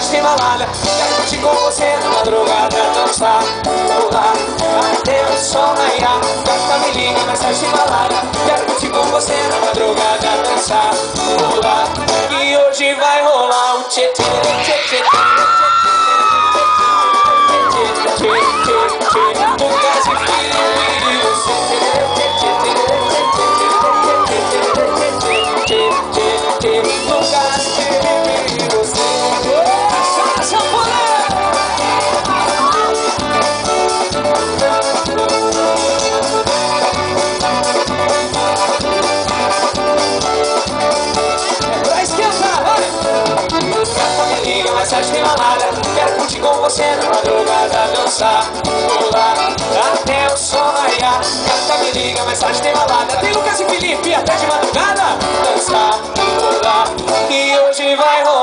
mensagem tem balada. Quero curtir com você na madrugada, dançar, pular, até o sol raiar. Gata, me liga, mensagem tem balada. Quero curtir com você na madrugada, dançar, pular, e hoje vai rolar um tchê tchê tchê tchê tchê. Lucas e Filho e você. Lucas e você. Chora, sanfoneiro. É pra esquentar, vai. Gata, me liga, mensagem tem balada. Quero curtir com você na madrugada, dançar, pular, até o sol raiar. Gata, me liga, mensagem tem balada. Tem Lucas e Felipe até de madrugada, dançar, pular, e hoje vai rolar.